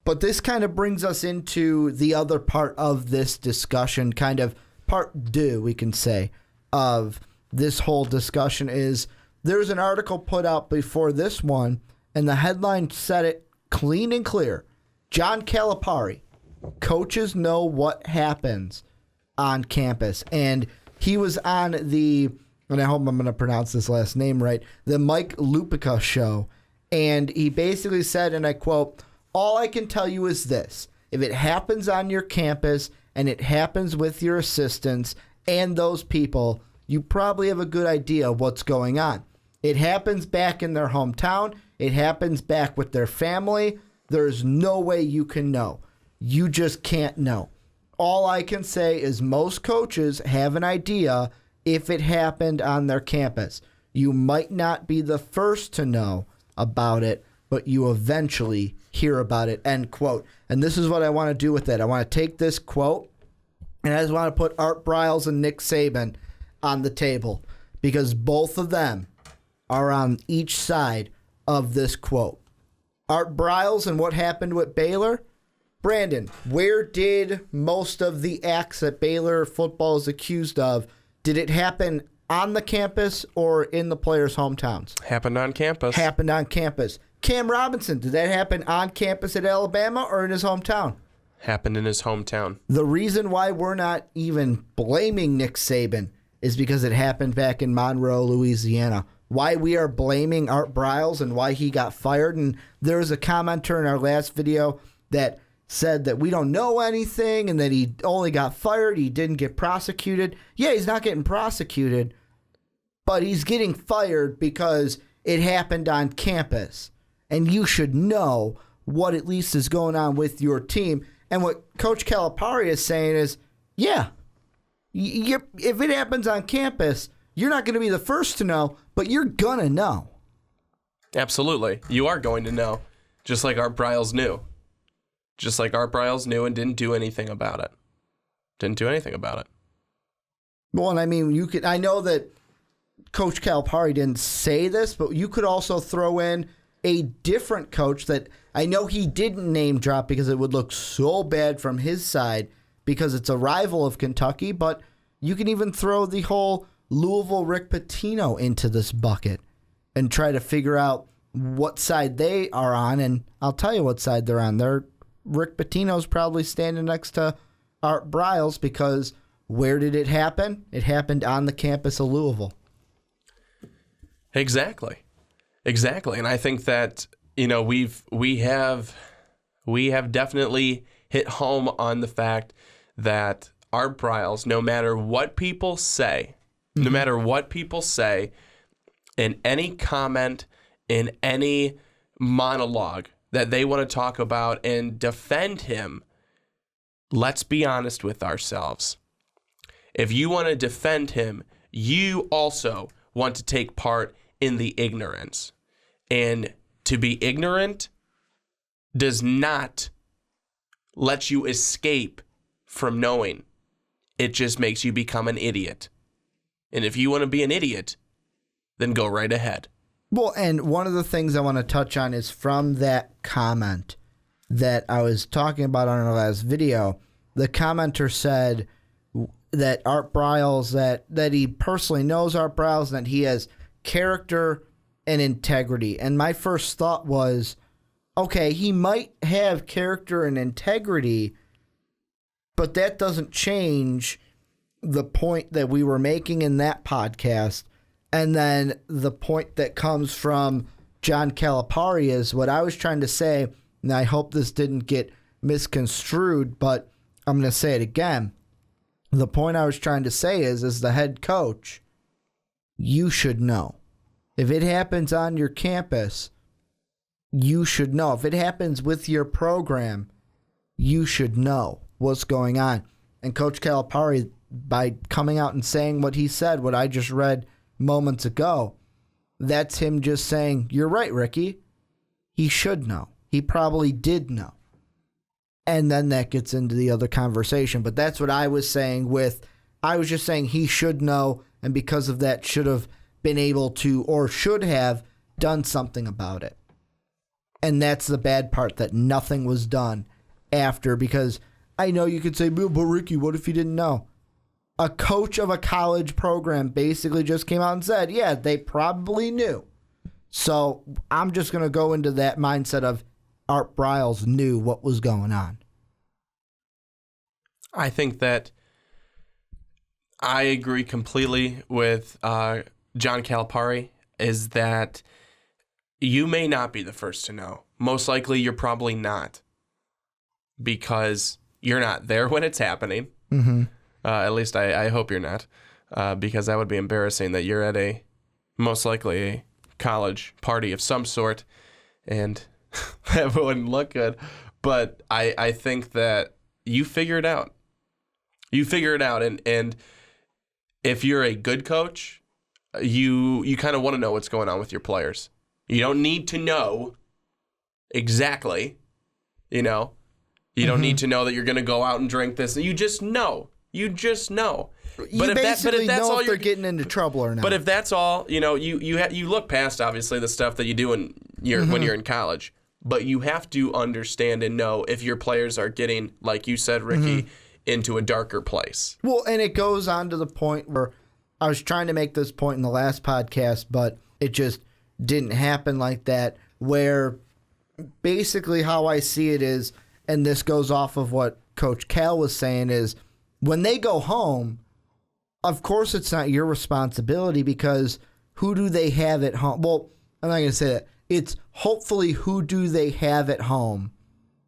But this kind of brings us into the other part of this discussion, kind of part two, we can say, of this whole discussion is there's an article put out before this one, and the headline said it clean and clear. John Calipari, coaches know what happens on campus. And he was on the, and I hope I'm going to pronounce this last name right, the Mike Lupica show. And he basically said, and I quote, "All I can tell you is this. If it happens on your campus and it happens with your assistants and those people, you probably have a good idea of what's going on. It happens back in their hometown. It happens back with their family. There's no way you can know. You just can't know. All I can say is most coaches have an idea if it happened on their campus. You might not be the first to know about it, but you eventually hear about it," end quote. And this is what I want to do with it. I want to take this quote, and I just want to put Art Briles and Nick Saban on the table, because both of them are on each side of this quote. Art Briles and what happened with Baylor. Brandon, where did most of the acts that Baylor football is accused of, did it happen on the campus or in the players' hometowns? Happened on campus. Happened on campus. Cam Robinson, did that happen on campus at Alabama or in his hometown? Happened in his hometown. The reason why we're not even blaming Nick Saban is because it happened back in Monroe, Louisiana. Why we are blaming Art Briles and why he got fired. And there was a commenter in our last video that said that we don't know anything and that he only got fired. He didn't get prosecuted. Yeah, he's not getting prosecuted, but he's getting fired because it happened on campus. And you should know what at least is going on with your team. And what Coach Calipari is saying is, yeah, if it happens on campus, you're not going to be the first to know, but you're going to know. Absolutely. You are going to know, just like Art Briles knew. Just like Art Briles knew and didn't do anything about it. Didn't do anything about it. Well, and I mean, I know that Coach Calipari didn't say this, but you could also throw in a different coach that I know he didn't name drop because it would look so bad from his side because it's a rival of Kentucky, but you can even throw the whole Louisville Rick Pitino into this bucket and try to figure out what side they are on, and I'll tell you what side they're on. Rick Pitino's probably standing next to Art Briles because where did it happen? It happened on the campus of Louisville. Exactly. And I think that, we have definitely hit home on the fact that Art Briles, no matter what people say, in any comment, in any monologue that they want to talk about and defend him, let's be honest with ourselves. If you want to defend him, you also want to take part in the ignorance. And to be ignorant does not let you escape from knowing. It just makes you become an idiot. And if you want to be an idiot, then go right ahead. Well, and one of the things I want to touch on is from that comment that I was talking about on our last video. The commenter said that Art Briles, that he personally knows Art Briles and that he has character and integrity. And my first thought was, okay, he might have character and integrity, but that doesn't change the point that we were making in that podcast. And then the point that comes from John Calipari is what I was trying to say, and I hope this didn't get misconstrued, but I'm going to say it again. The point I was trying to say is, as the head coach, you should know. If it happens on your campus, you should know. If it happens with your program, you should know what's going on. And Coach Calipari, by coming out and saying what he said, what I just read moments ago, that's him just saying, you're right, Ricky. He should know. He probably did know. And then that gets into the other conversation. But that's what I was saying I was just saying he should know, and because of that should have been able to, or should have done something about it. And that's the bad part, that nothing was done after, because I know you could say, but Ricky, what if you didn't know? A coach of a college program basically just came out and said, yeah, they probably knew. So I'm just going to go into that mindset of Art Briles knew what was going on. I think that I agree completely with John Calipari, is that you may not be the first to know. Most likely you're probably not, because you're not there when it's happening. Mm-hmm. At least I hope you're not, because that would be embarrassing that you're at most likely a college party of some sort, and that wouldn't look good. But I think that you figure it out. You figure it out, and if you're a good coach, you kind of want to know what's going on with your players. You don't need to know exactly, you know. You don't need to know that you're going to go out and drink this. You just know. You just know. You basically know if they're getting into trouble or not. But if that's all, you know, you look past, obviously, the stuff that you do when you're in college. But you have to understand and know if your players are getting, like you said, Ricky, into a darker place. Well, and it goes on to the point where I was trying to make this point in the last podcast, but it just didn't happen like that, where basically how I see it is, and this goes off of what Coach Cal was saying, is when they go home, of course it's not your responsibility, because who do they have at home? Well, I'm not going to say that. It's hopefully who do they have at home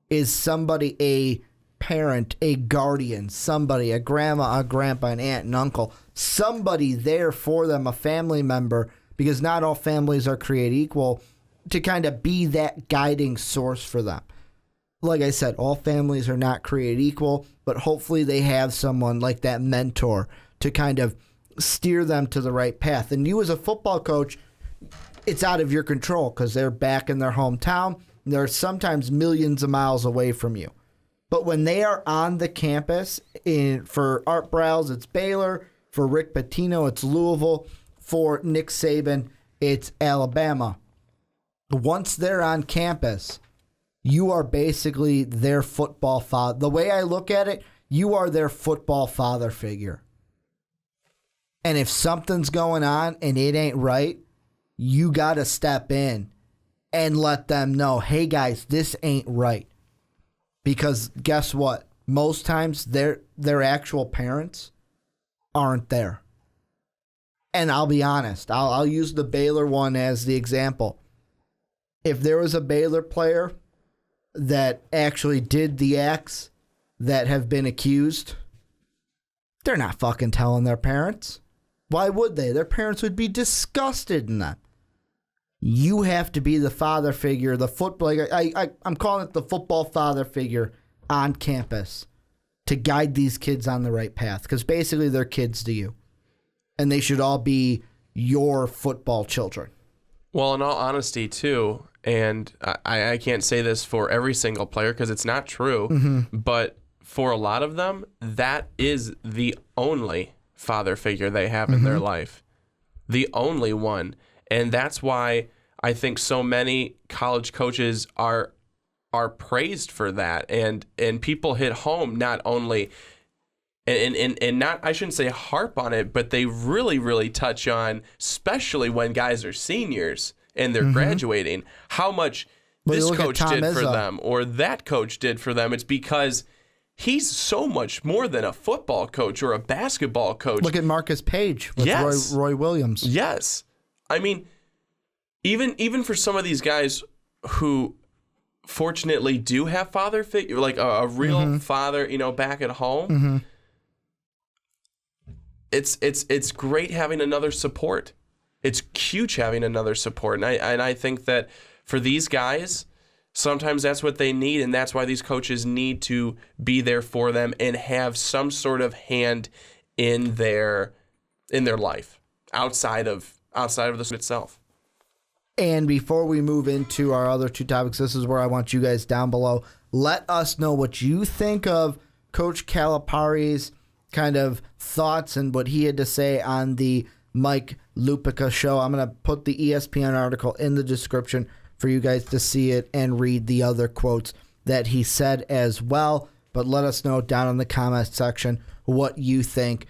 is somebody, a parent, a guardian, somebody, a grandma, a grandpa, an aunt, and uncle, somebody there for them, a family member, because not all families are created equal, to kind of be that guiding source for them. Like I said, all families are not created equal, but hopefully they have someone like that mentor to kind of steer them to the right path. And you as a football coach, it's out of your control, because they're back in their hometown. They're sometimes millions of miles away from you. But when they are on the campus, for Art Briles, it's Baylor. For Rick Pitino, it's Louisville. For Nick Saban, it's Alabama. Once they're on campus, you are basically their football father. The way I look at it, you are their football father figure. And if something's going on and it ain't right, you got to step in and let them know, hey guys, this ain't right. Because guess what? Most times their actual parents aren't there. And I'll be honest, I'll use the Baylor one as the example. If there was a Baylor player that actually did the acts that have been accused, they're not fucking telling their parents. Why would they? Their parents would be disgusted in that. You have to be the father figure, the football. I'm calling it the football father figure on campus to guide these kids on the right path, because basically they're kids to you, and they should all be your football children. Well, in all honesty, too, and I can't say this for every single player because it's not true, but for a lot of them, that is the only father figure they have in their life. The only one. And that's why I think so many college coaches are praised for that. And people hit home not only and not, I shouldn't say harp on it, but they really, really touch on, especially when guys are seniors and they're graduating, how much this coach did for them or that coach did for them. It's because he's so much more than a football coach or a basketball coach. Look at Marcus Page with Roy Williams. Yes. I mean, even for some of these guys who fortunately do have father figure, like a real father, back at home, it's great having another support. It's huge having another support. And I think that for these guys, sometimes that's what they need, and that's why these coaches need to be there for them and have some sort of hand in their life outside of the sport itself. And before we move into our other two topics, this is where I want you guys down below. Let us know what you think of Coach Calipari's kind of thoughts and what he had to say on the Mike Lupica show. I'm going to put the ESPN article in the description for you guys to see it and read the other quotes that he said as well. But let us know down in the comment section what you think.